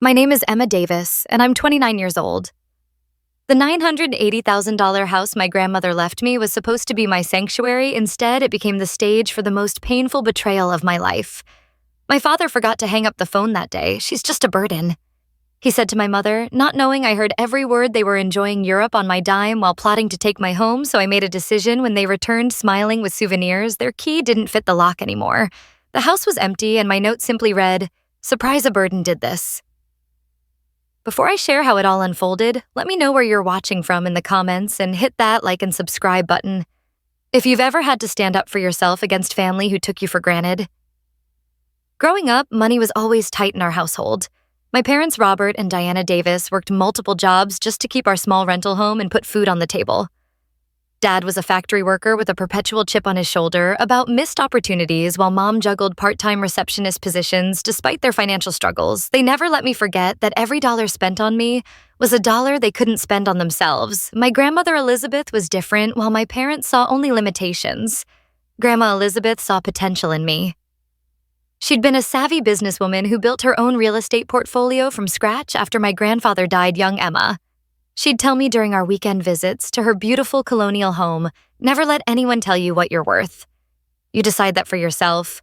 My name is Emma Davis, and I'm 29 years old. The $980,000 house my grandmother left me was supposed to be my sanctuary. Instead, it became the stage for the most painful betrayal of my life. My father forgot to hang up the phone that day. "She's just a burden," he said to my mother, not knowing I heard every word. They were enjoying Europe on my dime while plotting to take my home, so I made a decision when they returned smiling with souvenirs. Their key didn't fit the lock anymore. The house was empty, and my note simply read, "Surprise, a burden did this." Before I share how it all unfolded, let me know where you're watching from in the comments and hit that like and subscribe button if you've ever had to stand up for yourself against family who took you for granted. Growing up, money was always tight in our household. My parents, Robert and Diana Davis, worked multiple jobs just to keep our small rental home and put food on the table. Dad was a factory worker with a perpetual chip on his shoulder about missed opportunities, while Mom juggled part-time receptionist positions. Despite their financial struggles, they never let me forget that every dollar spent on me was a dollar they couldn't spend on themselves. My grandmother Elizabeth was different, while my parents saw only limitations. Grandma Elizabeth saw potential in me. She'd been a savvy businesswoman who built her own real estate portfolio from scratch after my grandfather died young Emma. She'd tell me during our weekend visits to her beautiful colonial home, "Never let anyone tell you what you're worth. You decide that for yourself."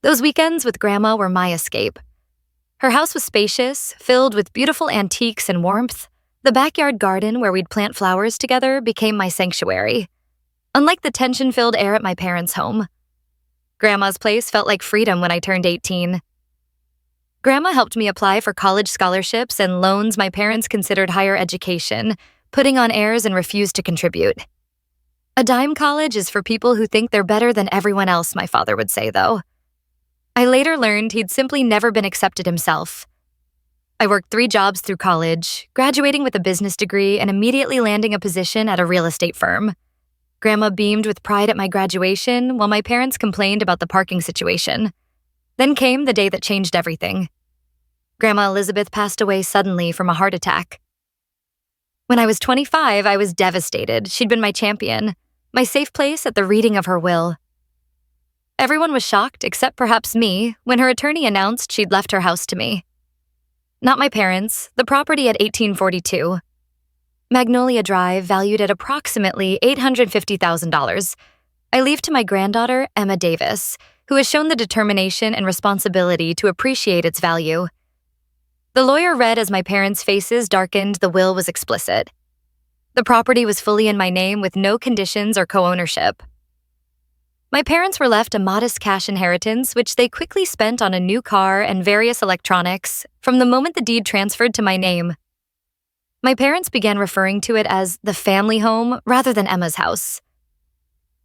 Those weekends with Grandma were my escape. Her house was spacious, filled with beautiful antiques and warmth. The backyard garden where we'd plant flowers together became my sanctuary. Unlike the tension-filled air at my parents' home, Grandma's place felt like freedom when I turned 18. Grandma helped me apply for college scholarships and loans my parents considered higher education, putting on airs and refused to contribute. "A dime college is for people who think they're better than everyone else," my father would say, though. I later learned he'd simply never been accepted himself. I worked 3 jobs through college, graduating with a business degree and immediately landing a position at a real estate firm. Grandma beamed with pride at my graduation, while my parents complained about the parking situation. Then came the day that changed everything. Grandma Elizabeth passed away suddenly from a heart attack. When I was 25, I was devastated. She'd been my champion, my safe place at the reading of her will. Everyone was shocked, except perhaps me, when her attorney announced she'd left her house to me. Not my parents, the property at 1842. Magnolia Drive, valued at approximately $850,000. I leave to my granddaughter, Emma Davis, who has shown the determination and responsibility to appreciate its value. The lawyer read as my parents' faces darkened. The will was explicit. The property was fully in my name with no conditions or co-ownership. My parents were left a modest cash inheritance, which they quickly spent on a new car and various electronics from the moment the deed transferred to my name. My parents began referring to it as the family home rather than Emma's house.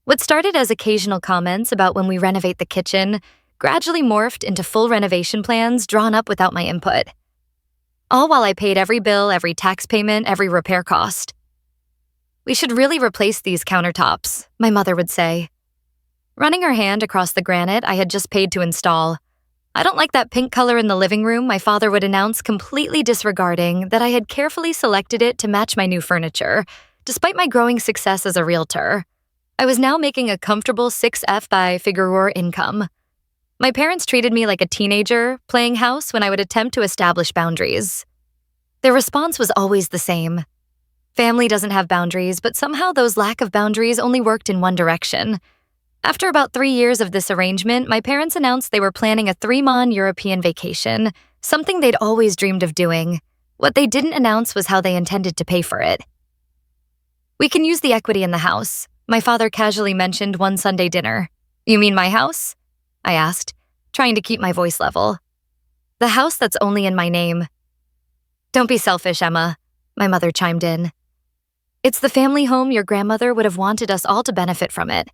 What started as occasional comments about when we renovate the kitchen gradually morphed into full renovation plans drawn up without my input. All while I paid every bill, every tax payment, every repair cost. "We should really replace these countertops," my mother would say, running her hand across the granite I had just paid to install. "I don't like that pink color in the living room," my father would announce, completely disregarding that I had carefully selected it to match my new furniture. Despite my growing success as a realtor, I was now making a comfortable 6F by figure income. My parents treated me like a teenager, playing house when I would attempt to establish boundaries. Their response was always the same. Family doesn't have boundaries, but somehow those lack of boundaries only worked in one direction. After about 3 years of this arrangement, my parents announced they were planning a 3-month European vacation, something they'd always dreamed of doing. What they didn't announce was how they intended to pay for it. "We can use the equity in the house," my father casually mentioned one Sunday dinner. "You mean my house?" I asked, trying to keep my voice level. "The house that's only in my name." "Don't be selfish, Emma," my mother chimed in. "It's the family home. Your grandmother would have wanted us all to benefit from it."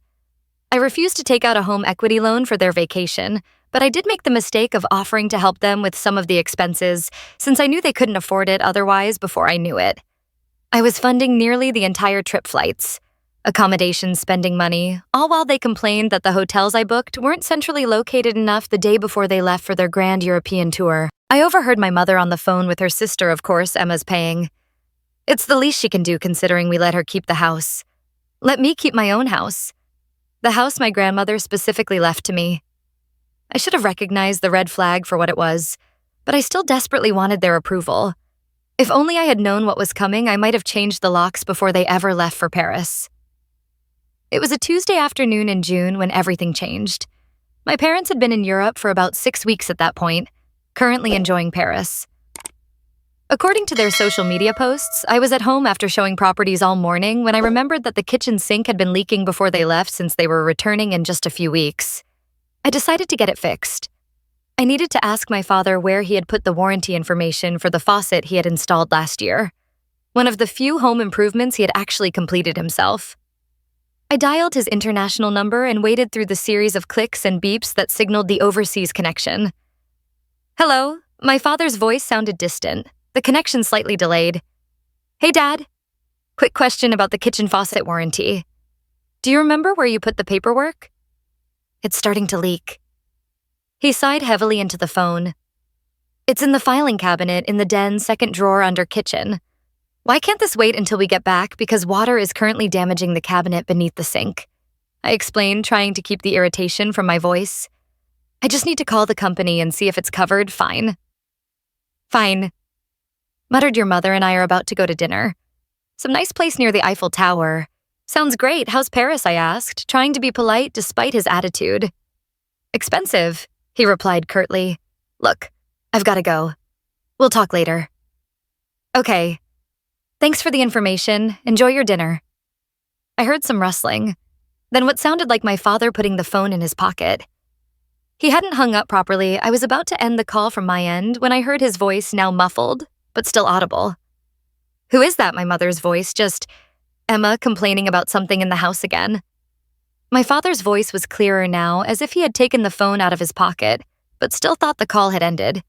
I refused to take out a home equity loan for their vacation, but I did make the mistake of offering to help them with some of the expenses, since I knew they couldn't afford it otherwise before I knew it. I was funding nearly the entire trip flights, accommodations, spending money, all while they complained that the hotels I booked weren't centrally located enough the day before they left for their grand European tour. I overheard my mother on the phone with her sister. Of course, Emma's paying. "It's the least she can do considering we let her keep the house. Let me keep my own house. The house my grandmother specifically left to me." I should have recognized the red flag for what it was. but I still desperately wanted their approval. If only I had known what was coming, I might have changed the locks before they ever left for Paris. It was a Tuesday afternoon in June when everything changed. My parents had been in Europe for about 6 weeks at that point, currently enjoying Paris. According to their social media posts, I was at home after showing properties all morning when I remembered that the kitchen sink had been leaking before they left since they were returning in just a few weeks. I decided to get it fixed. I needed to ask my father where he had put the warranty information for the faucet he had installed last year, one of the few home improvements he had actually completed himself. I dialed his international number and waited through the series of clicks and beeps that signaled the overseas connection. Hello, my father's voice sounded distant, the connection slightly delayed. Hey, Dad. Quick question about the kitchen faucet warranty. Do you remember where you put the paperwork? It's starting to leak. He sighed heavily into the phone. It's in the filing cabinet in the den's second drawer under kitchen. Why can't this wait until we get back because water is currently damaging the cabinet beneath the sink? I explained, trying to keep the irritation from my voice. I just need to call the company and see if it's covered, fine. Fine. Muttered, your mother and I are about to go to dinner. Some nice place near the Eiffel Tower. Sounds great, how's Paris, I asked, trying to be polite despite his attitude. Expensive, he replied curtly. Look, I've got to go. We'll talk later. Okay. Thanks for the information. Enjoy your dinner. I heard some rustling, then what sounded like my father putting the phone in his pocket. He hadn't hung up properly. I was about to end the call from my end when I heard his voice, now muffled, but still audible. Who is that? My mother's voice, just Emma complaining about something in the house again. My father's voice was clearer now, as if he had taken the phone out of his pocket, but still thought the call had ended.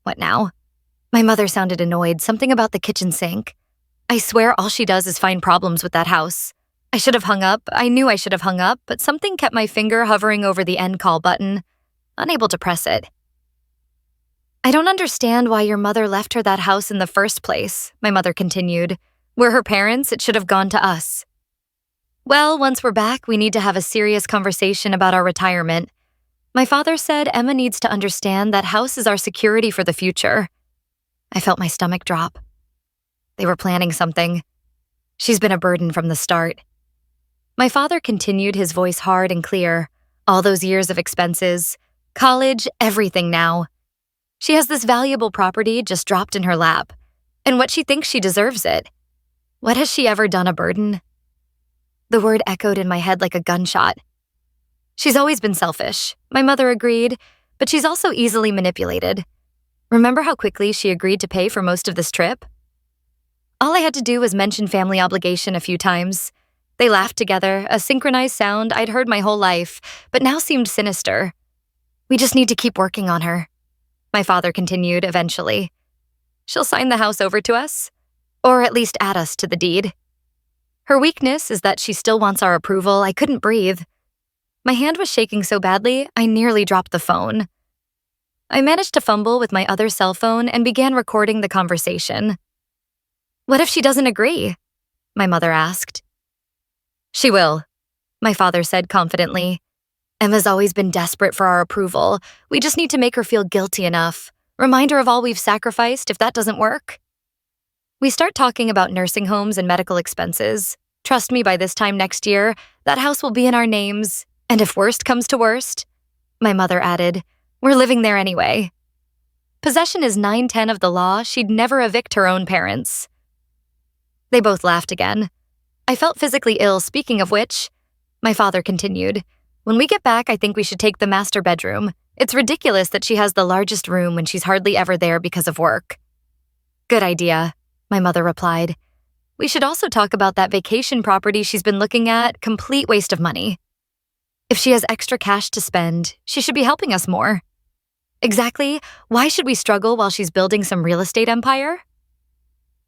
What now? My mother sounded annoyed, something about the kitchen sink. I swear all she does is find problems with that house. I should have hung up. I knew I should have hung up, but something kept my finger hovering over the end call button, unable to press it. I don't understand why your mother left her that house in the first place, my mother continued. We're her parents, it should have gone to us. Well, once we're back, we need to have a serious conversation about our retirement. My father said Emma needs to understand that house is our security for the future. I felt my stomach drop. They were planning something. She's been a burden from the start. My father continued, his voice hard and clear. All those years of expenses, college, everything now. She has this valuable property just dropped in her lap, and what she thinks she deserves it. What has she ever done a burden? The word echoed in my head like a gunshot. She's always been selfish, my mother agreed, but she's also easily manipulated. Remember how quickly she agreed to pay for most of this trip? All I had to do was mention family obligation a few times. They laughed together, a synchronized sound I'd heard my whole life, but now seemed sinister. We just need to keep working on her, my father continued eventually. She'll sign the house over to us, or at least add us to the deed. Her weakness is that she still wants our approval. I couldn't breathe. My hand was shaking so badly, I nearly dropped the phone. I managed to fumble with my other cell phone and began recording the conversation. What if she doesn't agree? My mother asked. She will, my father said confidently. Emma's always been desperate for our approval. We just need to make her feel guilty enough. Remind her of all we've sacrificed if that doesn't work. We start talking about nursing homes and medical expenses. Trust me, by this time next year, that house will be in our names. And if worst comes to worst, my mother added, we're living there anyway. Possession is 9/10 of the law. She'd never evict her own parents. They both laughed again. I felt physically ill, speaking of which. My father continued, when we get back, I think we should take the master bedroom. It's ridiculous that she has the largest room when she's hardly ever there because of work. Good idea, my mother replied. We should also talk about that vacation property she's been looking at, complete waste of money. If she has extra cash to spend, she should be helping us more. Exactly, why should we struggle while she's building some real estate empire?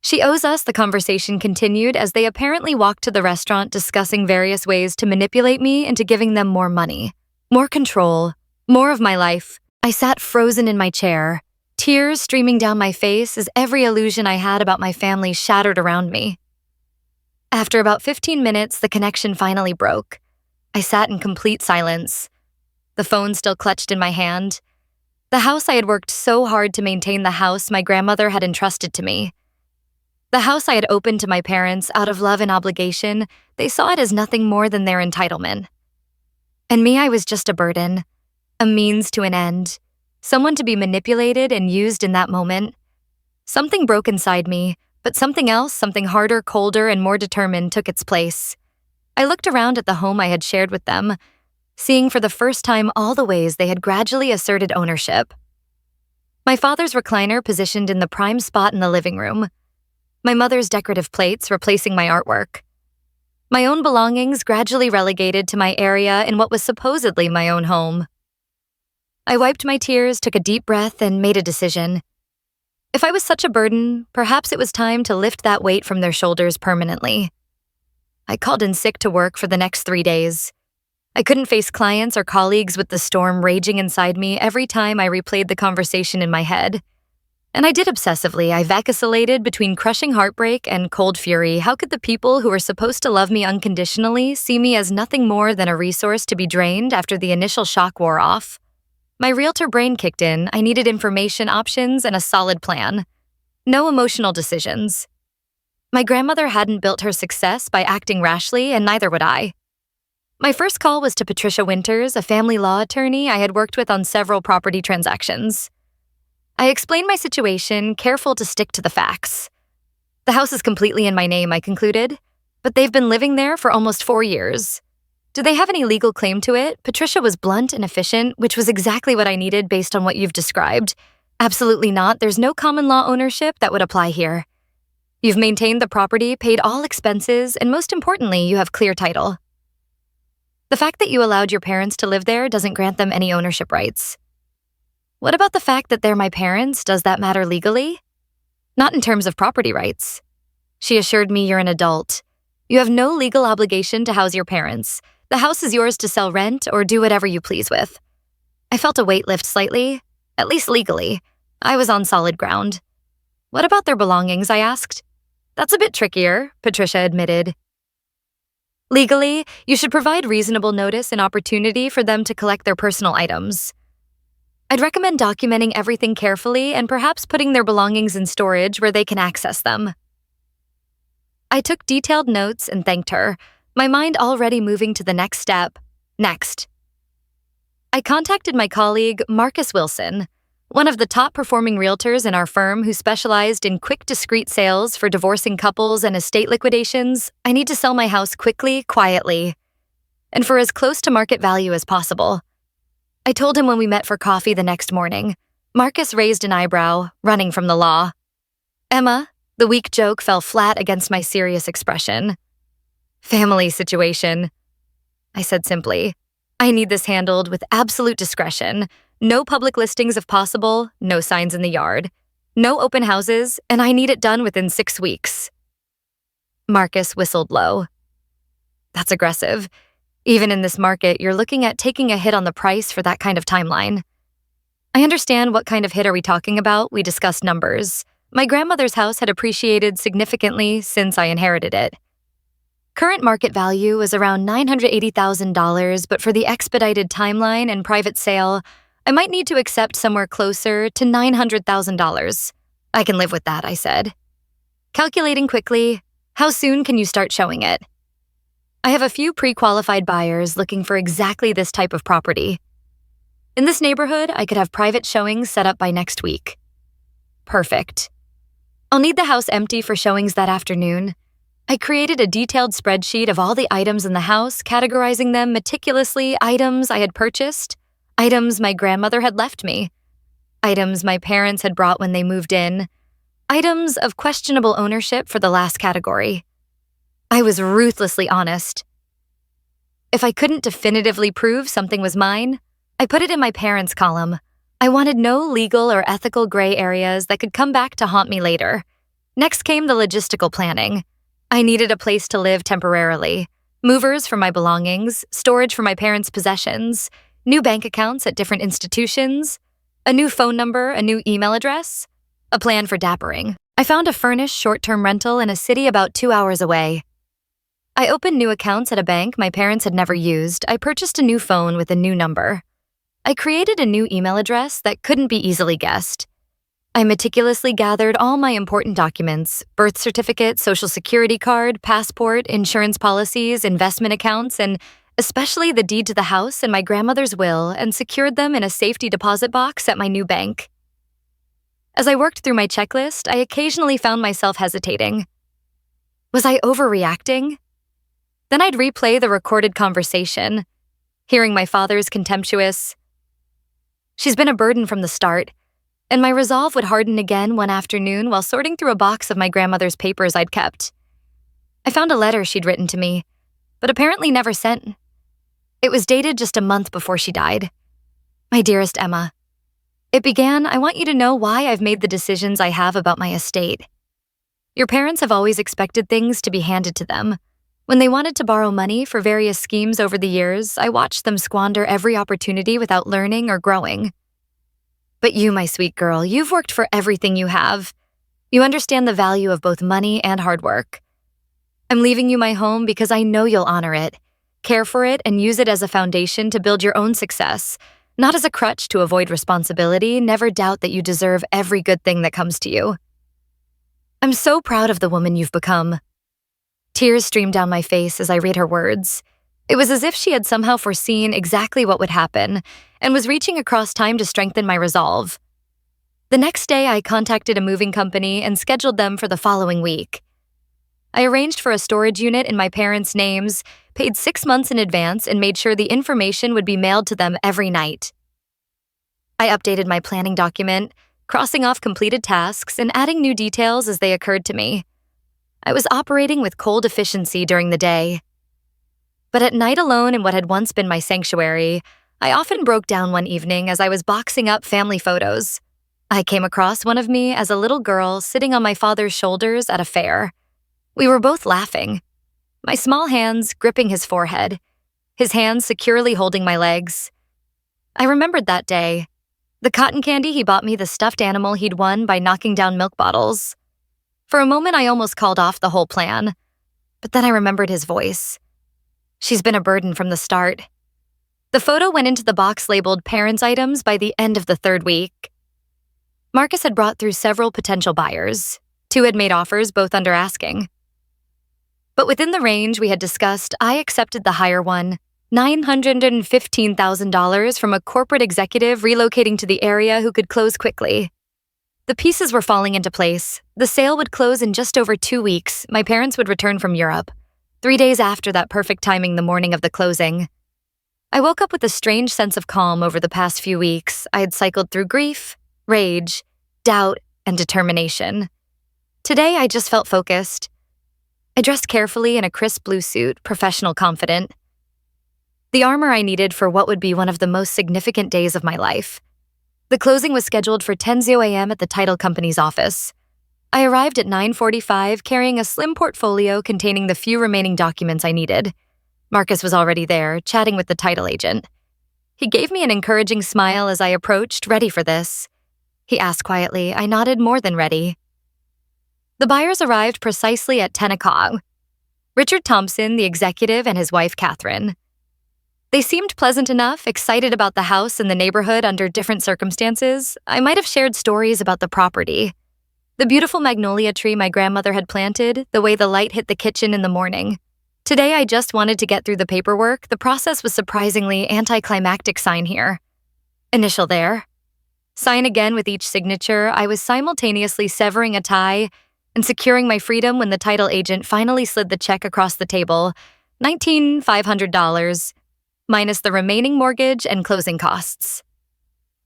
She owes us, the conversation continued as they apparently walked to the restaurant discussing various ways to manipulate me into giving them more money, more control, more of my life. I sat frozen in my chair, tears streaming down my face as every illusion I had about my family shattered around me. After about 15 minutes, the connection finally broke. I sat in complete silence, the phone still clutched in my hand. The house I had worked so hard to maintain, the house my grandmother had entrusted to me. The house I had opened to my parents out of love and obligation. They saw it as nothing more than their entitlement. And me, I was just a burden, a means to an end, someone to be manipulated and used in that moment. Something broke inside me, but something else, something harder, colder, and more determined took its place. I looked around at the home I had shared with them, seeing for the first time all the ways they had gradually asserted ownership. My father's recliner positioned in the prime spot in the living room. My mother's decorative plates replacing my artwork. My own belongings gradually relegated to my area in what was supposedly my own home. I wiped my tears, took a deep breath, and made a decision. If I was such a burden, perhaps it was time to lift that weight from their shoulders permanently. I called in sick to work for the next 3 days. I couldn't face clients or colleagues with the storm raging inside me every time I replayed the conversation in my head. And I did obsessively. I vacillated between crushing heartbreak and cold fury. How could the people who were supposed to love me unconditionally see me as nothing more than a resource to be drained after the initial shock wore off? My realtor brain kicked in. I needed information, options, and a solid plan. No emotional decisions. My grandmother hadn't built her success by acting rashly, and neither would I. My first call was to Patricia Winters, a family law attorney I had worked with on several property transactions. I explained my situation, careful to stick to the facts. The house is completely in my name, I concluded, but they've been living there for almost 4 years. Do they have any legal claim to it? Patricia was blunt and efficient, which was exactly what I needed based on what you've described. Absolutely not. There's no common law ownership that would apply here. You've maintained the property, paid all expenses, and most importantly, you have clear title. The fact that you allowed your parents to live there doesn't grant them any ownership rights. What about the fact that they're my parents? Does that matter legally? Not in terms of property rights. She assured me, you're an adult. You have no legal obligation to house your parents. The house is yours to sell, rent, or do whatever you please with. I felt a weight lift slightly, at least legally. I was on solid ground. What about their belongings, I asked. That's a bit trickier, Patricia admitted. Legally, you should provide reasonable notice and opportunity for them to collect their personal items. I'd recommend documenting everything carefully and perhaps putting their belongings in storage where they can access them. I took detailed notes and thanked her, my mind already moving to the next step. Next. I contacted my colleague, Marcus Wilson, one of the top-performing realtors in our firm who specialized in quick, discreet sales for divorcing couples and estate liquidations. I need to sell my house quickly, quietly, and for as close to market value as possible. I told him when we met for coffee the next morning. Marcus raised an eyebrow, running from the law. Emma, the weak joke fell flat against my serious expression. Family situation, I said simply. I need this handled with absolute discretion. No public listings if possible, no signs in the yard. No open houses, and I need it done within 6 weeks. Marcus whistled low. That's aggressive. Even in this market, you're looking at taking a hit on the price for that kind of timeline. I understand. What kind of hit are we talking about? We discussed numbers. My grandmother's house had appreciated significantly since I inherited it. Current market value is around $980,000, but for the expedited timeline and private sale, I might need to accept somewhere closer to $900,000. I can live with that, I said. Calculating quickly, how soon can you start showing it? I have a few pre-qualified buyers looking for exactly this type of property. In this neighborhood, I could have private showings set up by next week. Perfect. I'll need the house empty for showings that afternoon. I created a detailed spreadsheet of all the items in the house, categorizing them meticulously: items I had purchased, items my grandmother had left me, items my parents had brought when they moved in, items of questionable ownership for the last category. I was ruthlessly honest. If I couldn't definitively prove something was mine, I put it in my parents' column. I wanted no legal or ethical gray areas that could come back to haunt me later. Next came the logistical planning. I needed a place to live temporarily, movers for my belongings, storage for my parents' possessions, new bank accounts at different institutions, a new phone number, a new email address, a plan for dappering. I found a furnished short-term rental in a city about 2 hours away. I opened new accounts at a bank my parents had never used. I purchased a new phone with a new number. I created a new email address that couldn't be easily guessed. I meticulously gathered all my important documents: birth certificate, social security card, passport, insurance policies, investment accounts, and especially the deed to the house and my grandmother's will, and secured them in a safety deposit box at my new bank. As I worked through my checklist, I occasionally found myself hesitating. Was I overreacting? Then I'd replay the recorded conversation, hearing my father's contemptuous, "She's been a burden from the start," and my resolve would harden again one afternoon while sorting through a box of my grandmother's papers I'd kept. I found a letter she'd written to me, but apparently never sent. It was dated just a month before she died. "My dearest Emma, it began, I want you to know why I've made the decisions I have about my estate. Your parents have always expected things to be handed to them. When they wanted to borrow money for various schemes over the years, I watched them squander every opportunity without learning or growing. But you, my sweet girl, you've worked for everything you have. You understand the value of both money and hard work. I'm leaving you my home because I know you'll honor it, care for it, and use it as a foundation to build your own success, not as a crutch to avoid responsibility. Never doubt that you deserve every good thing that comes to you. I'm so proud of the woman you've become." Tears streamed down my face as I read her words. It was as if she had somehow foreseen exactly what would happen and was reaching across time to strengthen my resolve. The next day, I contacted a moving company and scheduled them for the following week. I arranged for a storage unit in my parents' names, paid 6 months in advance, and made sure the information would be mailed to them every night. I updated my planning document, crossing off completed tasks and adding new details as they occurred to me. I was operating with cold efficiency during the day. But at night, alone in what had once been my sanctuary, I often broke down one evening as I was boxing up family photos. I came across one of me as a little girl sitting on my father's shoulders at a fair. We were both laughing, my small hands gripping his forehead, his hands securely holding my legs. I remembered that day, the cotton candy he bought me, the stuffed animal he'd won by knocking down milk bottles. For a moment, I almost called off the whole plan, but then I remembered his voice. "She's been a burden from the start." The photo went into the box labeled "Parents' Items" by the end of the 3rd week. Marcus had brought through several potential buyers. 2 had made offers, both under asking. But within the range we had discussed, I accepted the higher one, $915,000 from a corporate executive relocating to the area who could close quickly. The pieces were falling into place. The sale would close in just over 2 weeks. My parents would return from Europe. 3 days after that perfect timing, the morning of the closing. I woke up with a strange sense of calm over the past few weeks. I had cycled through grief, rage, doubt, and determination. Today, I just felt focused. I dressed carefully in a crisp blue suit, professional confident. The armor I needed for what would be one of the most significant days of my life. The closing was scheduled for 10 a.m. at the title company's office. I arrived at 9:45 carrying a slim portfolio containing the few remaining documents I needed. Marcus was already there, chatting with the title agent. He gave me an encouraging smile as I approached, ready for this. He asked quietly. I nodded, more than ready. The buyers arrived precisely at 10 o'clock. Richard Thompson, the executive, and his wife, Catherine. They seemed pleasant enough, excited about the house and the neighborhood under different circumstances. I might have shared stories about the property. The beautiful magnolia tree my grandmother had planted, the way the light hit the kitchen in the morning. Today, I just wanted to get through the paperwork. The process was surprisingly anticlimactic. Sign here. Initial there. Sign again with each signature. I was simultaneously severing a tie and securing my freedom when the title agent finally slid the check across the table, $19,500, minus the remaining mortgage and closing costs.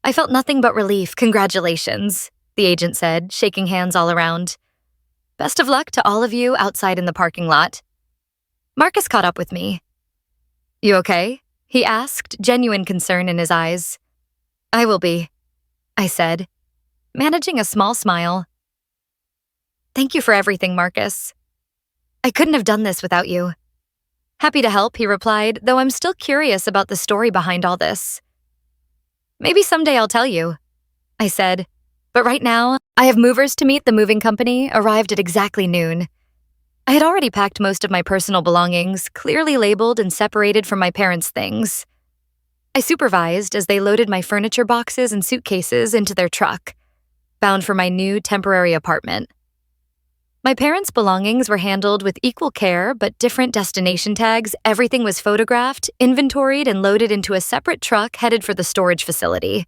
I felt nothing but relief. Congratulations, the agent said, shaking hands all around. Best of luck to all of you outside in the parking lot. Marcus caught up with me. You okay? He asked, genuine concern in his eyes. I will be, I said, managing a small smile. Thank you for everything, Marcus. I couldn't have done this without you. Happy to help, he replied, though I'm still curious about the story behind all this. Maybe someday I'll tell you, I said. But right now, I have movers to meet. The moving company arrived at exactly noon. I had already packed most of my personal belongings, clearly labeled and separated from my parents' things. I supervised as they loaded my furniture boxes and suitcases into their truck, bound for my new temporary apartment. My parents' belongings were handled with equal care but different destination tags. Everything was photographed, inventoried, and loaded into a separate truck headed for the storage facility.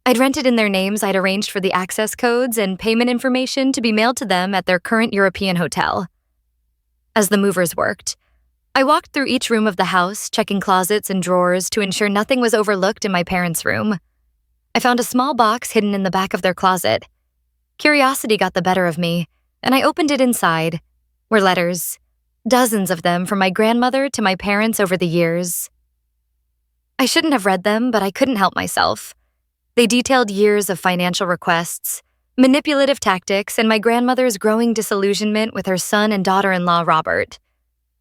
I'd rented in their names. I'd arranged for the access codes and payment information to be mailed to them at their current European hotel. As the movers worked, I walked through each room of the house, checking closets and drawers to ensure nothing was overlooked in my parents' room. I found a small box hidden in the back of their closet. Curiosity got the better of me, and I opened it. Inside were letters, dozens of them from my grandmother to my parents over the years. I shouldn't have read them, but I couldn't help myself. They detailed years of financial requests, manipulative tactics, and my grandmother's growing disillusionment with her son and daughter-in-law, Robert.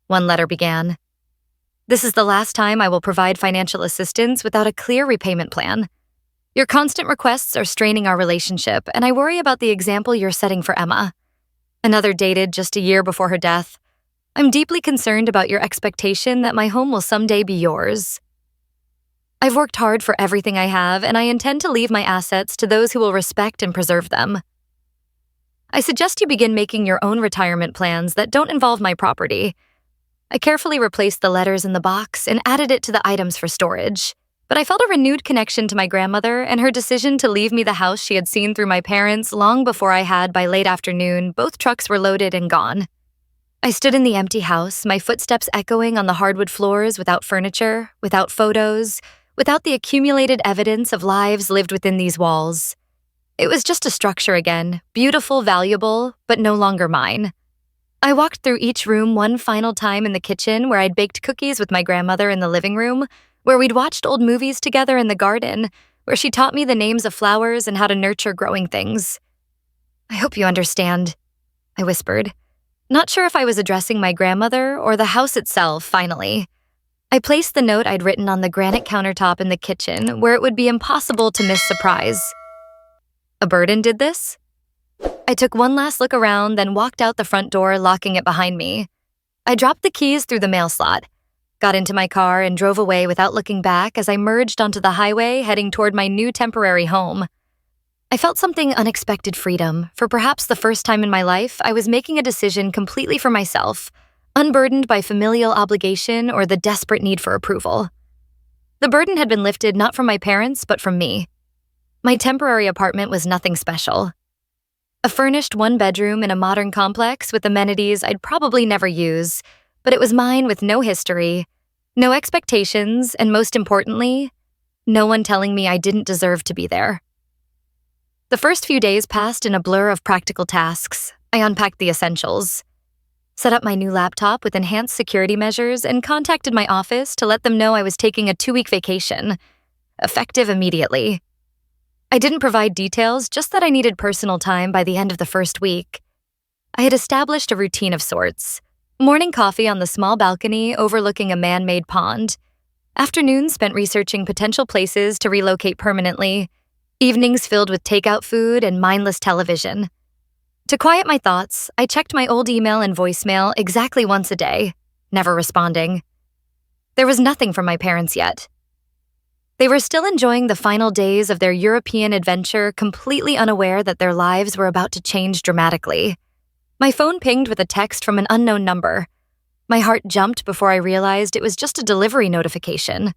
One letter began, "This is the last time I will provide financial assistance without a clear repayment plan. Your constant requests are straining our relationship, and I worry about the example you're setting for Emma." Another dated just a year before her death. "I'm deeply concerned about your expectation that my home will someday be yours. I've worked hard for everything I have, and I intend to leave my assets to those who will respect and preserve them. I suggest you begin making your own retirement plans that don't involve my property." I carefully replaced the letters in the box and added it to the items for storage. But I felt a renewed connection to my grandmother and her decision to leave me the house she had seen through my parents long before I had. By late afternoon, both trucks were loaded and gone. I stood in the empty house, my footsteps echoing on the hardwood floors, without furniture, without photos, without the accumulated evidence of lives lived within these walls. It was just a structure again, beautiful, valuable, but no longer mine. I walked through each room one final time, in the kitchen where I'd baked cookies with my grandmother, in the living room where we'd watched old movies together, in the garden where she taught me the names of flowers and how to nurture growing things. "I hope you understand," I whispered, not sure if I was addressing my grandmother or the house itself. Finally, I placed the note I'd written on the granite countertop in the kitchen where it would be impossible to miss surprise. A burden did this? I took one last look around, then walked out the front door, locking it behind me. I dropped the keys through the mail slot, got into my car, and drove away without looking back as I merged onto the highway heading toward my new temporary home. I felt something unexpected: freedom. For perhaps the first time in my life, I was making a decision completely for myself, unburdened by familial obligation or the desperate need for approval. The burden had been lifted not from my parents, but from me. My temporary apartment was nothing special. A furnished one-bedroom in a modern complex with amenities I'd probably never use, but it was mine with no history, no expectations, and most importantly, no one telling me I didn't deserve to be there. The first few days passed in a blur of practical tasks. I unpacked the essentials, set up my new laptop with enhanced security measures, and contacted my office to let them know I was taking a 2-week vacation, effective immediately. I didn't provide details, just that I needed personal time by the end of the first week. I had established a routine of sorts: morning coffee on the small balcony overlooking a man-made pond, afternoons spent researching potential places to relocate permanently, evenings filled with takeout food and mindless television. To quiet my thoughts, I checked my old email and voicemail exactly once a day, never responding. There was nothing from my parents yet. They were still enjoying the final days of their European adventure, completely unaware that their lives were about to change dramatically. My phone pinged with a text from an unknown number. My heart jumped before I realized it was just a delivery notification.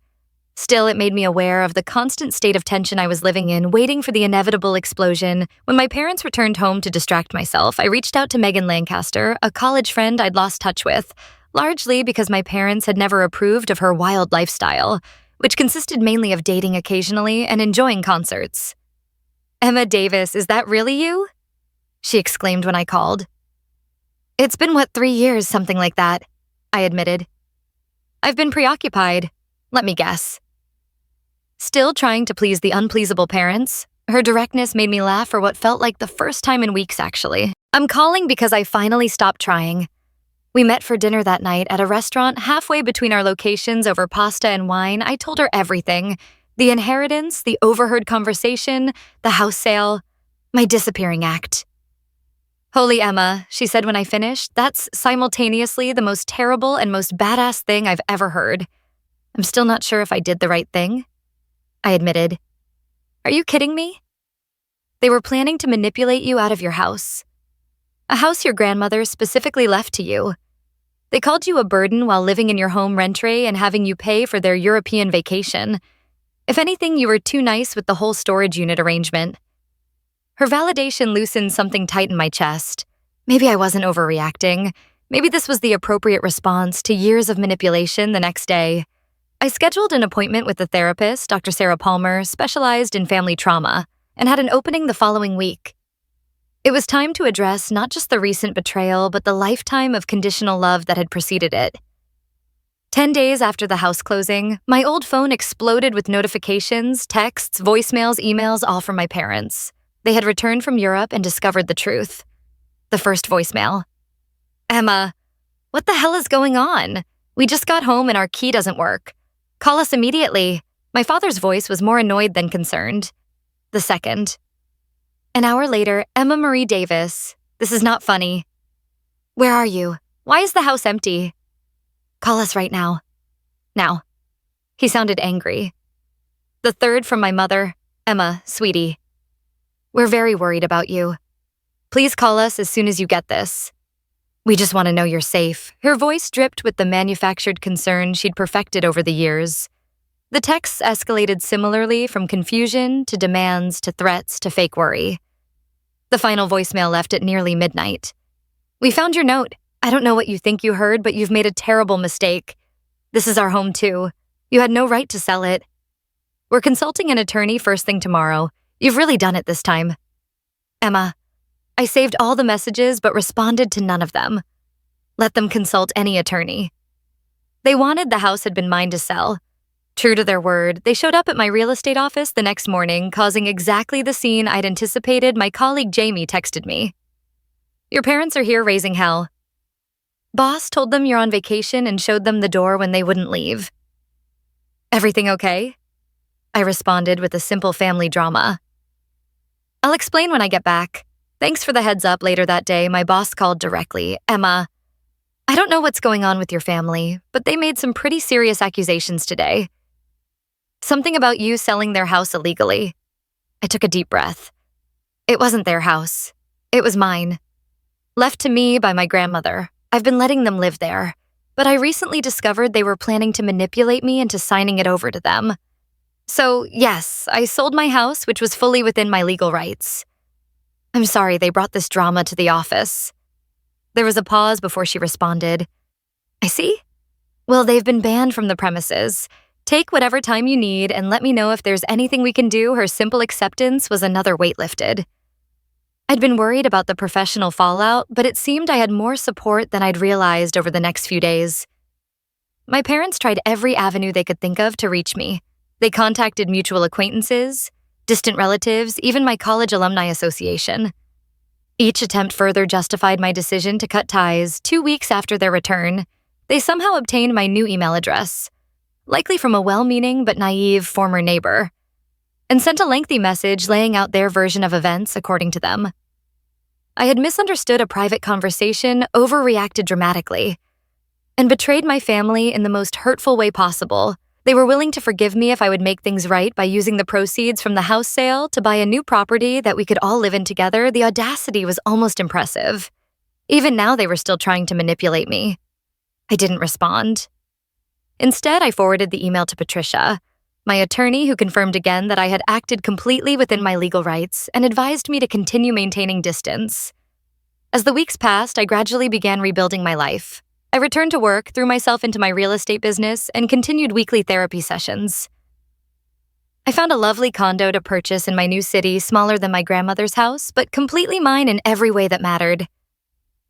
Still, it made me aware of the constant state of tension I was living in, waiting for the inevitable explosion. When my parents returned home to distract myself, I reached out to Megan Lancaster, a college friend I'd lost touch with, largely because my parents had never approved of her wild lifestyle, which consisted mainly of dating occasionally and enjoying concerts. "Emma Davis, is that really you?" she exclaimed when I called. "It's been, 3 years, something like that," I admitted. "I've been preoccupied. Let me guess." Still trying to please the unpleasable parents, her directness made me laugh for what felt like the first time in weeks, actually. "I'm calling because I finally stopped trying. We met for dinner that night at a restaurant halfway between our locations over pasta and wine. I told her everything: the inheritance, the overheard conversation, the house sale, my disappearing act. "Holy Emma," she said when I finished, "that's simultaneously the most terrible and most badass thing I've ever heard. I'm still not sure if I did the right thing, I admitted. Are you kidding me? They were planning to manipulate you out of your house. A house your grandmother specifically left to you. They called you a burden while living in your home rentray and having you pay for their European vacation. If anything, you were too nice with the whole storage unit arrangement. Her validation loosened something tight in my chest. Maybe I wasn't overreacting. Maybe this was the appropriate response to years of manipulation the next day. I scheduled an appointment with a therapist, Dr. Sarah Palmer, specialized in family trauma, and had an opening the following week. It was time to address not just the recent betrayal, but the lifetime of conditional love that had preceded it. 10 days after the house closing, my old phone exploded with notifications, texts, voicemails, emails, all from my parents. They had returned from Europe and discovered the truth. The first voicemail. Emma, what the hell is going on? We just got home and our key doesn't work. Call us immediately. My father's voice was more annoyed than concerned. The second. An hour later, Emma Marie Davis. This is not funny. Where are you? Why is the house empty? Call us right now. Now. He sounded angry. The third from my mother. Emma, sweetie. We're very worried about you. Please call us as soon as you get this. We just want to know you're safe. Her voice dripped with the manufactured concern she'd perfected over the years. The texts escalated similarly from confusion to demands to threats to fake worry. The final voicemail left at nearly midnight. We found your note. I don't know what you think you heard, but you've made a terrible mistake. This is our home too. You had no right to sell it. We're consulting an attorney first thing tomorrow. You've really done it this time. Emma, I saved all the messages but responded to none of them. Let them consult any attorney. They wanted the house had been mine to sell. True to their word, they showed up at my real estate office the next morning, causing exactly the scene I'd anticipated. My colleague Jamie texted me. Your parents are here raising hell. Boss told them you're on vacation and showed them the door when they wouldn't leave. Everything okay? I responded with a simple family drama. I'll explain when I get back. Thanks for the heads up. Later that day, my boss called directly. Emma, I don't know what's going on with your family, but they made some pretty serious accusations today. Something about you selling their house illegally. I took a deep breath. It wasn't their house. It was mine. Left to me by my grandmother. I've been letting them live there, but I recently discovered they were planning to manipulate me into signing it over to them. So, yes, I sold my house, which was fully within my legal rights. I'm sorry they brought this drama to the office. There was a pause before she responded. I see. Well, they've been banned from the premises. Take whatever time you need and let me know if there's anything we can do. Her simple acceptance was another weight lifted. I'd been worried about the professional fallout, but it seemed I had more support than I'd realized over the next few days. My parents tried every avenue they could think of to reach me. They contacted mutual acquaintances, distant relatives, even my college alumni association. Each attempt further justified my decision to cut ties. 2 weeks after their return, they somehow obtained my new email address, likely from a well-meaning but naive former neighbor, and sent a lengthy message laying out their version of events according to them. I had misunderstood a private conversation, overreacted dramatically, and betrayed my family in the most hurtful way possible. They were willing to forgive me if I would make things right by using the proceeds from the house sale to buy a new property that we could all live in together. The audacity was almost impressive. Even now, they were still trying to manipulate me. I didn't respond. Instead, I forwarded the email to Patricia, my attorney, who confirmed again that I had acted completely within my legal rights and advised me to continue maintaining distance. As the weeks passed, I gradually began rebuilding my life. I returned to work, threw myself into my real estate business, and continued weekly therapy sessions. I found a lovely condo to purchase in my new city, smaller than my grandmother's house, but completely mine in every way that mattered.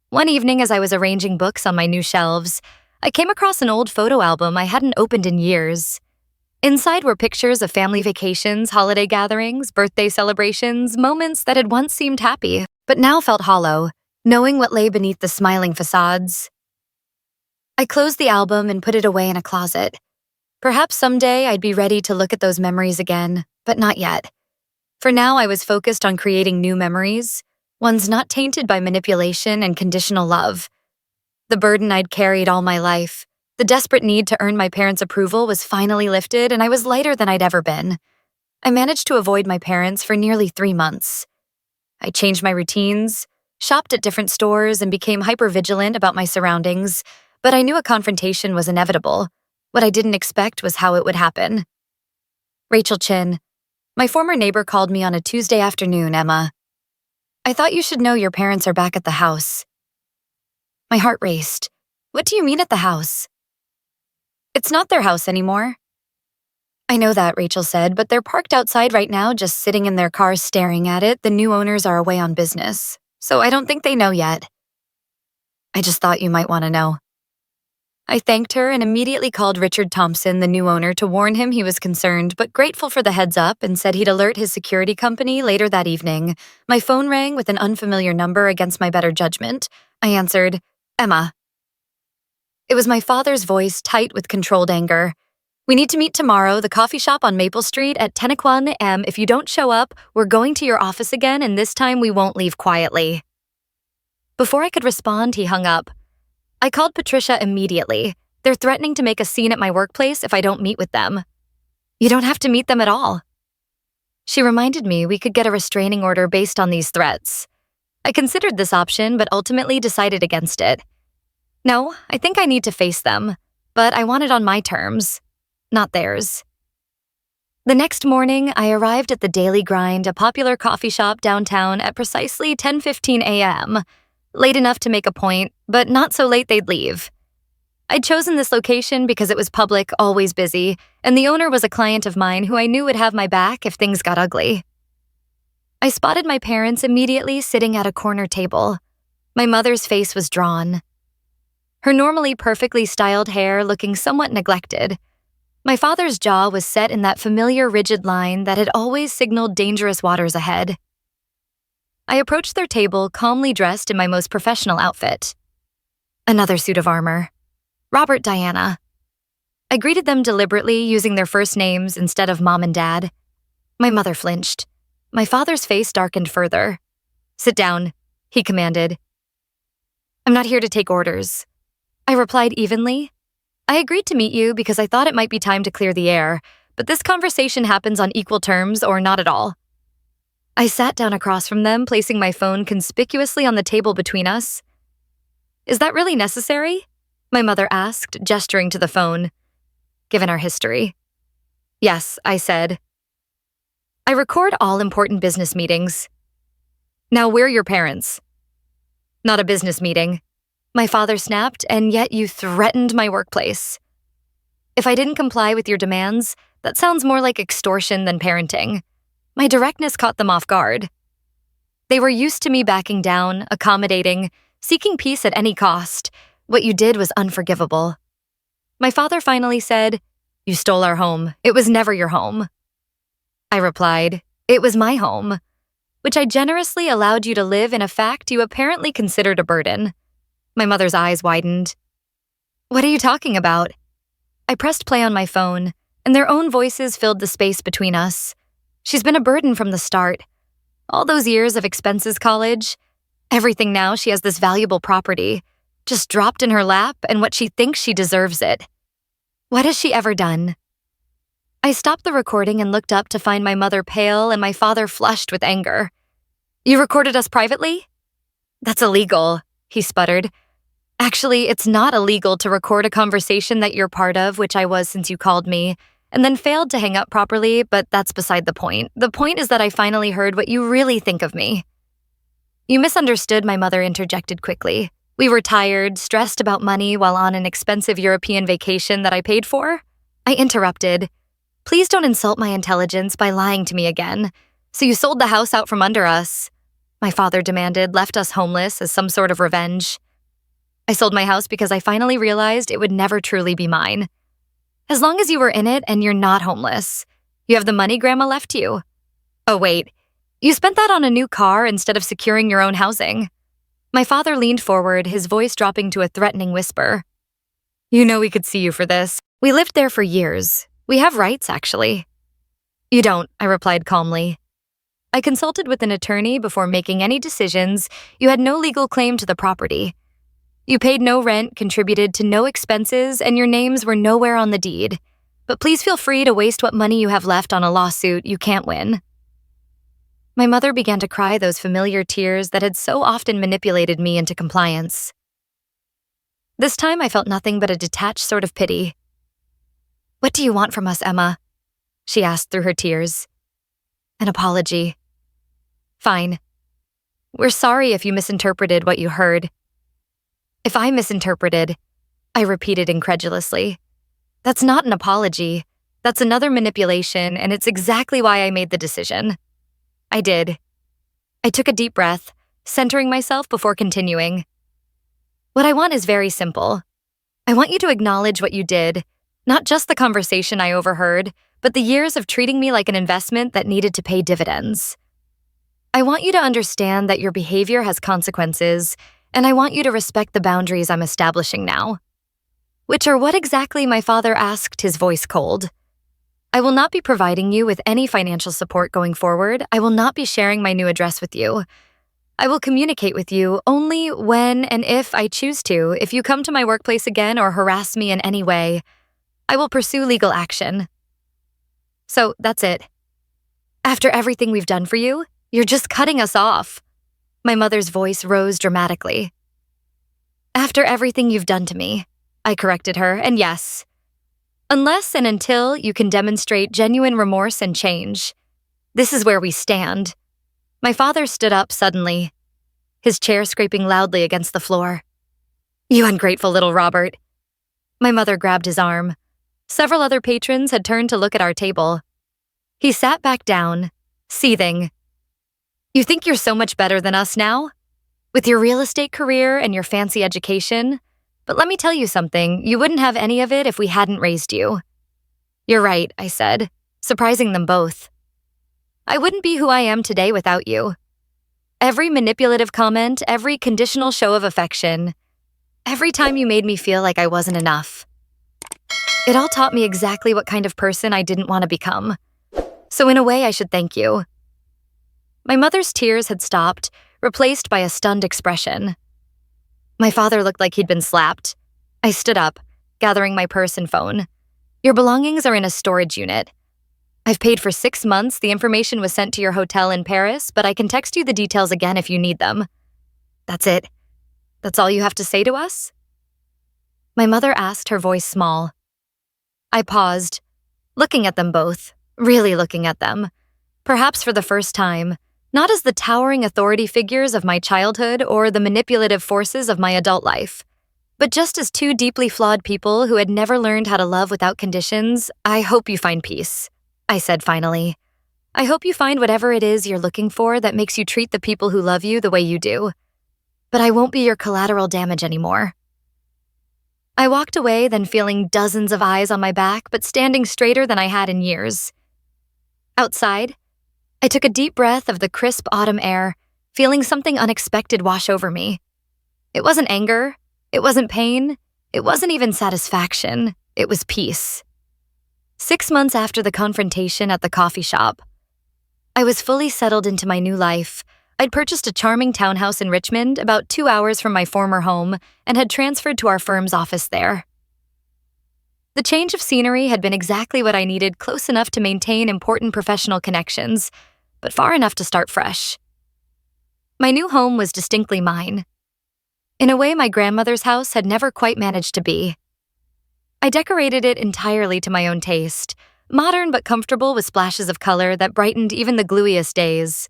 One evening, as I was arranging books on my new shelves, I came across an old photo album I hadn't opened in years. Inside were pictures of family vacations, holiday gatherings, birthday celebrations, moments that had once seemed happy, but now felt hollow, knowing what lay beneath the smiling facades. I closed the album and put it away in a closet. Perhaps someday I'd be ready to look at those memories again, but not yet. For now, I was focused on creating new memories, ones not tainted by manipulation and conditional love. The burden I'd carried all my life, The desperate need to earn my parents' approval was finally lifted, and I was lighter than I'd ever been. I managed to avoid my parents for nearly 3 months. I changed my routines, shopped at different stores, and became hypervigilant about my surroundings, but I knew a confrontation was inevitable. What I didn't expect was how it would happen. Rachel Chin, my former neighbor, called me on a Tuesday afternoon, Emma. I thought you should know your parents are back at the house. My heart raced. What do you mean at the house? It's not their house anymore. I know that, Rachel said, but they're parked outside right now, just sitting in their car staring at it. The new owners are away on business, so I don't think they know yet. I just thought you might want to know. I thanked her and immediately called Richard Thompson, the new owner, to warn him he was concerned, but grateful for the heads up, and said he'd alert his security company later that evening. My phone rang with an unfamiliar number against my better judgment. I answered, Emma. It was my father's voice, tight with controlled anger. We need to meet tomorrow, the coffee shop on Maple Street at 10 a.m. If you don't show up, we're going to your office again, and this time we won't leave quietly. Before I could respond, he hung up. I called Patricia immediately. They're threatening to make a scene at my workplace if I don't meet with them. You don't have to meet them at all. She reminded me we could get a restraining order based on these threats. I considered this option, but ultimately decided against it. No, I think I need to face them, but I want it on my terms, not theirs. The next morning, I arrived at the Daily Grind, a popular coffee shop downtown, at precisely 10:15 a.m., late enough to make a point, but not so late they'd leave. I'd chosen this location because it was public, always busy, and the owner was a client of mine who I knew would have my back if things got ugly. I spotted my parents immediately sitting at a corner table. My mother's face was drawn, her normally perfectly styled hair looking somewhat neglected. My father's jaw was set in that familiar rigid line that had always signaled dangerous waters ahead. I approached their table, calmly dressed in my most professional outfit. Another suit of armor. Robert, Diana. I greeted them deliberately, using their first names instead of Mom and Dad. My mother flinched. My father's face darkened further. Sit down, he commanded. I'm not here to take orders. I replied evenly. I agreed to meet you because I thought it might be time to clear the air, but this conversation happens on equal terms or not at all. I sat down across from them, placing my phone conspicuously on the table between us. Is that really necessary? My mother asked, gesturing to the phone. Given our history. Yes, I said. I record all important business meetings. Now, we're your parents. Not a business meeting. My father snapped, and yet you threatened my workplace. If I didn't comply with your demands, that sounds more like extortion than parenting. My directness caught them off guard. They were used to me backing down, accommodating, seeking peace at any cost. What you did was unforgivable. My father finally said, You stole our home. It was never your home. I replied, It was my home, which I generously allowed you to live in a fact you apparently considered a burden. My mother's eyes widened. What are you talking about? I pressed play on my phone, and their own voices filled the space between us. She's been a burden from the start. All those years of expenses college, everything now she has this valuable property, just dropped in her lap and what she thinks she deserves it. What has she ever done? I stopped the recording and looked up to find my mother pale and my father flushed with anger. You recorded us privately? That's illegal, he sputtered. Actually, it's not illegal to record a conversation that you're part of, which I was since you called me, and then failed to hang up properly, but that's beside the point. The point is that I finally heard what you really think of me. You misunderstood, my mother interjected quickly. We were tired, stressed about money while on an expensive European vacation that I paid for. I interrupted. Please don't insult my intelligence by lying to me again. So you sold the house out from under us, my father demanded, left us homeless as some sort of revenge. I sold my house because I finally realized it would never truly be mine. As long as you were in it and you're not homeless, you have the money Grandma left you. Oh, wait. You spent that on a new car instead of securing your own housing. My father leaned forward, his voice dropping to a threatening whisper. You know we could see you for this. We lived there for years. We have rights, actually. You don't, I replied calmly. I consulted with an attorney before making any decisions. You had no legal claim to the property. You paid no rent, contributed to no expenses, and your names were nowhere on the deed. But please feel free to waste what money you have left on a lawsuit you can't win." My mother began to cry those familiar tears that had so often manipulated me into compliance. This time I felt nothing but a detached sort of pity. "What do you want from us, Emma?" she asked through her tears. "An apology." "Fine. We're sorry if you misinterpreted what you heard." "If I misinterpreted," I repeated incredulously, "that's not an apology. That's another manipulation, and it's exactly why I made the decision." I did. I took a deep breath, centering myself before continuing. "What I want is very simple. I want you to acknowledge what you did, not just the conversation I overheard, but the years of treating me like an investment that needed to pay dividends. I want you to understand that your behavior has consequences, and I want you to respect the boundaries I'm establishing now." Which are what exactly my father asked, his voice cold. "I will not be providing you with any financial support going forward. I will not be sharing my new address with you. I will communicate with you only when and if I choose to. If you come to my workplace again or harass me in any way, I will pursue legal action. So that's it. After everything we've done for you, you're just cutting us off." My mother's voice rose dramatically. "After everything you've done to me," I corrected her, "and yes, unless and until you can demonstrate genuine remorse and change. This is where we stand." My father stood up suddenly, his chair scraping loudly against the floor. "You ungrateful little Robert." My mother grabbed his arm. Several other patrons had turned to look at our table. He sat back down, seething. "You think you're so much better than us now? With your real estate career and your fancy education? But let me tell you something, you wouldn't have any of it if we hadn't raised you." "You're right," I said, surprising them both. "I wouldn't be who I am today without you. Every manipulative comment, every conditional show of affection, every time you made me feel like I wasn't enough. It all taught me exactly what kind of person I didn't want to become. So in a way, I should thank you." My mother's tears had stopped, replaced by a stunned expression. My father looked like he'd been slapped. I stood up, gathering my purse and phone. "Your belongings are in a storage unit. I've paid for 6 months. The information was sent to your hotel in Paris, but I can text you the details again if you need them." "That's it? That's all you have to say to us?" My mother asked, her voice small. I paused, looking at them both, really looking at them, perhaps for the first time, not as the towering authority figures of my childhood or the manipulative forces of my adult life, but just as two deeply flawed people who had never learned how to love without conditions. "I hope you find peace," I said finally. "I hope you find whatever it is you're looking for that makes you treat the people who love you the way you do. But I won't be your collateral damage anymore." I walked away, then feeling dozens of eyes on my back, but standing straighter than I had in years. Outside, I took a deep breath of the crisp autumn air, feeling something unexpected wash over me. It wasn't anger, it wasn't pain, it wasn't even satisfaction, it was peace. 6 months after the confrontation at the coffee shop, I was fully settled into my new life. I'd purchased a charming townhouse in Richmond, about 2 hours from my former home, and had transferred to our firm's office there. The change of scenery had been exactly what I needed, close enough to maintain important professional connections, but far enough to start fresh. My new home was distinctly mine. In a way my grandmother's house had never quite managed to be. I decorated it entirely to my own taste, modern but comfortable with splashes of color that brightened even the gluiest days.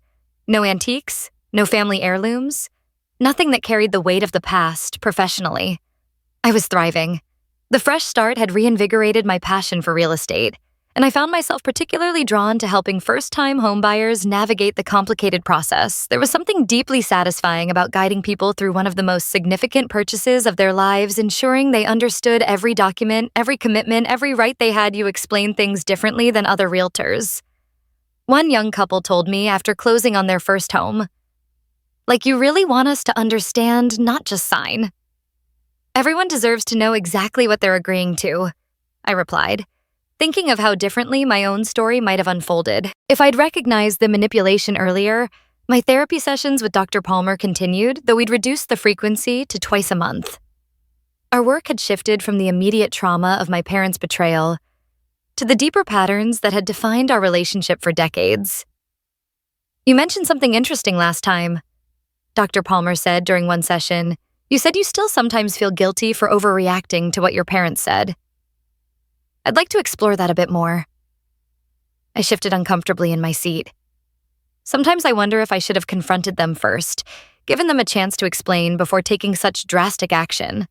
No antiques, no family heirlooms, nothing that carried the weight of the past professionally. I was thriving. The fresh start had reinvigorated my passion for real estate, and I found myself particularly drawn to helping first-time homebuyers navigate the complicated process. There was something deeply satisfying about guiding people through one of the most significant purchases of their lives, ensuring they understood every document, every commitment, every right they had. You explain things differently than other realtors. One young couple told me after closing on their first home, "Like you really want us to understand, not just sign." "Everyone deserves to know exactly what they're agreeing to," I replied, thinking of how differently my own story might have unfolded. If I'd recognized the manipulation earlier, my therapy sessions with Dr. Palmer continued, though we'd reduced the frequency to twice a month. Our work had shifted from the immediate trauma of my parents' betrayal to the deeper patterns that had defined our relationship for decades. "You mentioned something interesting last time," Dr. Palmer said during one session. "You said you still sometimes feel guilty for overreacting to what your parents said." "I'd like to explore that a bit more." I shifted uncomfortably in my seat. Sometimes I wonder if I should have confronted them first, given them a chance to explain before taking such drastic action.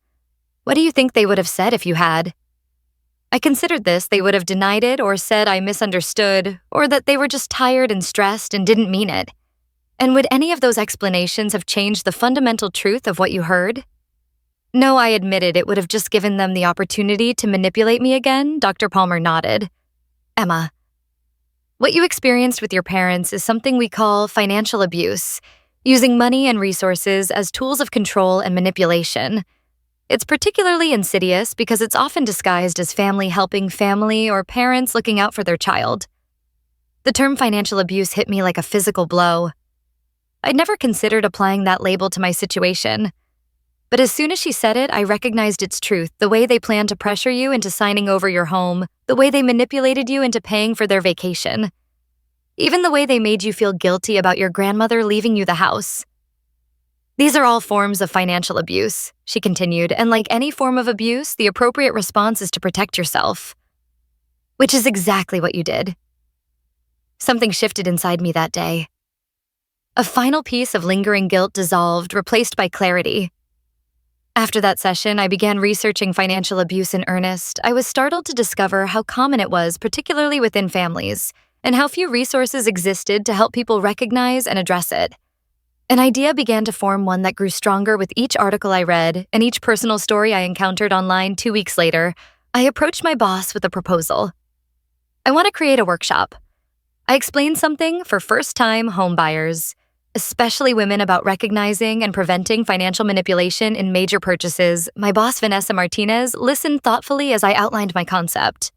What do you think they would have said if you had? I considered this. They would have denied it or said I misunderstood, or that they were just tired and stressed and didn't mean it. And would any of those explanations have changed the fundamental truth of what you heard? No, I admitted it would have just given them the opportunity to manipulate me again. Dr. Palmer nodded. "Emma, what you experienced with your parents is something we call financial abuse, using money and resources as tools of control and manipulation. It's particularly insidious because it's often disguised as family helping family or parents looking out for their child." The term financial abuse hit me like a physical blow. I'd never considered applying that label to my situation. But as soon as she said it, I recognized its truth, the way they planned to pressure you into signing over your home, the way they manipulated you into paying for their vacation, even the way they made you feel guilty about your grandmother leaving you the house. "These are all forms of financial abuse," she continued, "and like any form of abuse, the appropriate response is to protect yourself." Which is exactly what you did. Something shifted inside me that day. A final piece of lingering guilt dissolved, replaced by clarity. After that session, I began researching financial abuse in earnest. I was startled to discover how common it was, particularly within families, and how few resources existed to help people recognize and address it. An idea began to form, one that grew stronger with each article I read and each personal story I encountered online. 2 weeks later, I approached my boss with a proposal. "I want to create a workshop." I explained something for first-time home buyers, especially women, about recognizing and preventing financial manipulation in major purchases. My boss, Vanessa Martinez, listened thoughtfully as I outlined my concept.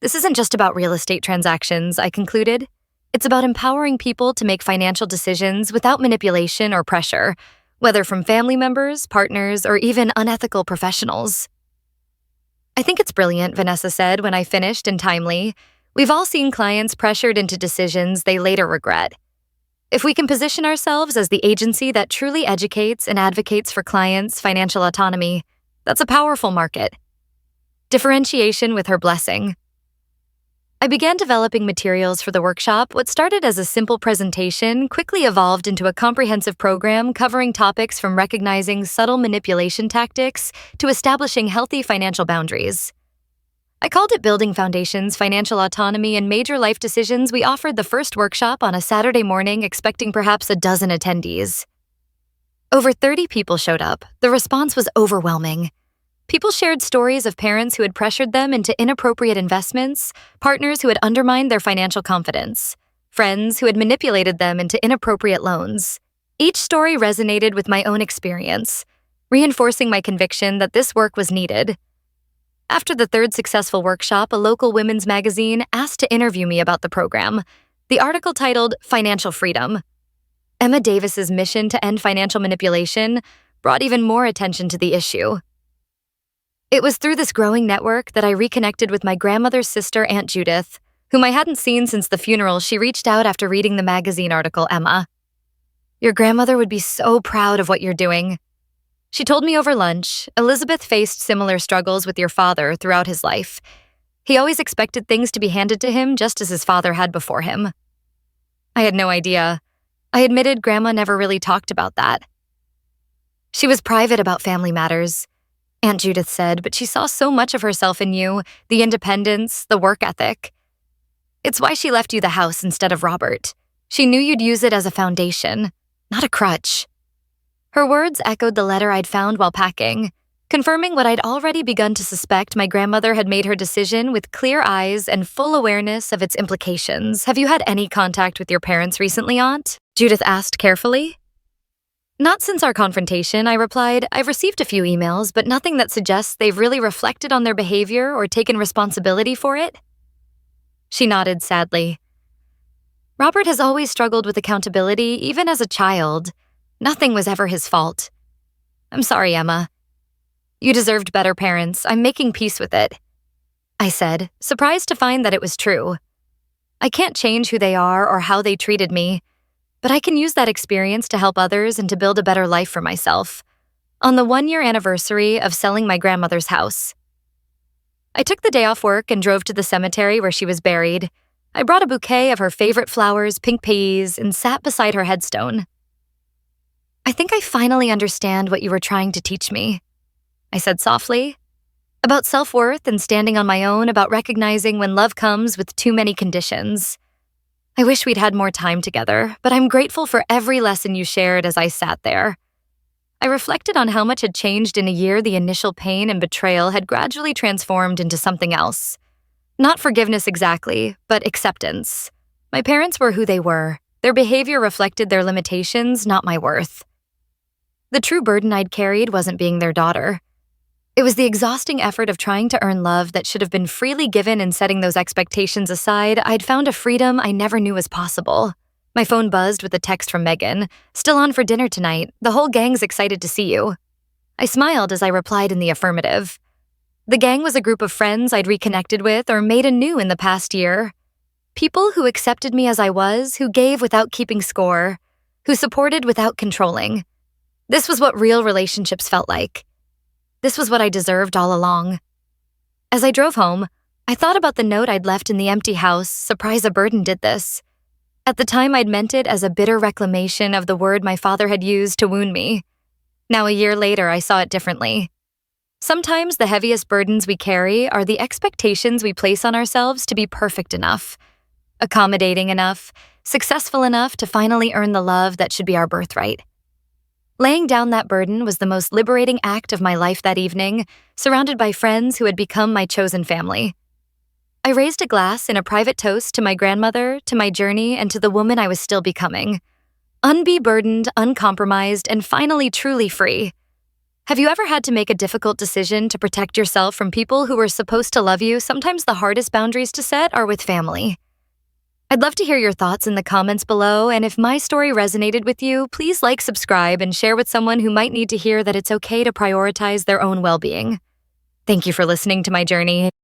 "This isn't just about real estate transactions," I concluded. "It's about empowering people to make financial decisions without manipulation or pressure, whether from family members, partners, or even unethical professionals." "I think it's brilliant," Vanessa said when I finished and timely. "We've all seen clients pressured into decisions they later regret. If we can position ourselves as the agency that truly educates and advocates for clients' financial autonomy, that's a powerful market." Differentiation with her blessing. I began developing materials for the workshop. What started as a simple presentation quickly evolved into a comprehensive program covering topics from recognizing subtle manipulation tactics to establishing healthy financial boundaries. I called it Building Foundations, Financial Autonomy, and Major Life Decisions. We offered the first workshop on a Saturday morning, expecting perhaps a dozen attendees. Over 30 people showed up. The response was overwhelming. People shared stories of parents who had pressured them into inappropriate investments, partners who had undermined their financial confidence, friends who had manipulated them into inappropriate loans. Each story resonated with my own experience, reinforcing my conviction that this work was needed. After the third successful workshop, a local women's magazine asked to interview me about the program. The article titled "Financial Freedom." Emma Davis's mission to end financial manipulation brought even more attention to the issue. It was through this growing network that I reconnected with my grandmother's sister, Aunt Judith, whom I hadn't seen since the funeral. She reached out after reading the magazine article. "Emma, your grandmother would be so proud of what you're doing." She told me over lunch, "Elizabeth faced similar struggles with your father throughout his life. He always expected things to be handed to him just as his father had before him." I had no idea. I admitted Grandma never really talked about that. "She was private about family matters," Aunt Judith said, "but she saw so much of herself in you, the independence, the work ethic. It's why she left you the house instead of Robert. She knew you'd use it as a foundation, not a crutch." Her words echoed the letter I'd found while packing, confirming what I'd already begun to suspect. My grandmother had made her decision with clear eyes and full awareness of its implications. "Have you had any contact with your parents recently, Aunt?" Judith asked carefully. "Not since our confrontation," I replied. "I've received a few emails, but nothing that suggests they've really reflected on their behavior or taken responsibility for it." She nodded sadly. "Robert has always struggled with accountability, even as a child. Nothing was ever his fault. I'm sorry, Emma. You deserved better parents. I'm making peace with it, I said, surprised to find that it was true. I can't change who they are or how they treated me, but I can use that experience to help others and to build a better life for myself. On the 1-year anniversary of selling my grandmother's house, I took the day off work and drove to the cemetery where she was buried. I brought a bouquet of her favorite flowers, pink peas, and sat beside her headstone. I think I finally understand what you were trying to teach me, I said softly. About self-worth and standing on my own, about recognizing when love comes with too many conditions. I wish we'd had more time together, but I'm grateful for every lesson you shared as I sat there. I reflected on how much had changed in a year. The initial pain and betrayal had gradually transformed into something else. Not forgiveness exactly, but acceptance. My parents were who they were. Their behavior reflected their limitations, not my worth. The true burden I'd carried wasn't being their daughter. It was the exhausting effort of trying to earn love that should have been freely given, and setting those expectations aside, I'd found a freedom I never knew was possible. My phone buzzed with a text from Megan. "Still on for dinner tonight. The whole gang's excited to see you." I smiled as I replied in the affirmative. The gang was a group of friends I'd reconnected with or made anew in the past year. People who accepted me as I was, who gave without keeping score, who supported without controlling. This was what real relationships felt like. This was what I deserved all along. As I drove home, I thought about the note I'd left in the empty house. Surprise, a burden did this. At the time, I'd meant it as a bitter reclamation of the word my father had used to wound me. Now, a year later, I saw it differently. Sometimes the heaviest burdens we carry are the expectations we place on ourselves to be perfect enough, accommodating enough, successful enough to finally earn the love that should be our birthright. Laying down that burden was the most liberating act of my life that evening, surrounded by friends who had become my chosen family. I raised a glass in a private toast to my grandmother, to my journey, and to the woman I was still becoming. Unburdened, uncompromised, and finally truly free. Have you ever had to make a difficult decision to protect yourself from people who were supposed to love you? Sometimes the hardest boundaries to set are with family. I'd love to hear your thoughts in the comments below, and if my story resonated with you, please like, subscribe, and share with someone who might need to hear that it's okay to prioritize their own well-being. Thank you for listening to my journey.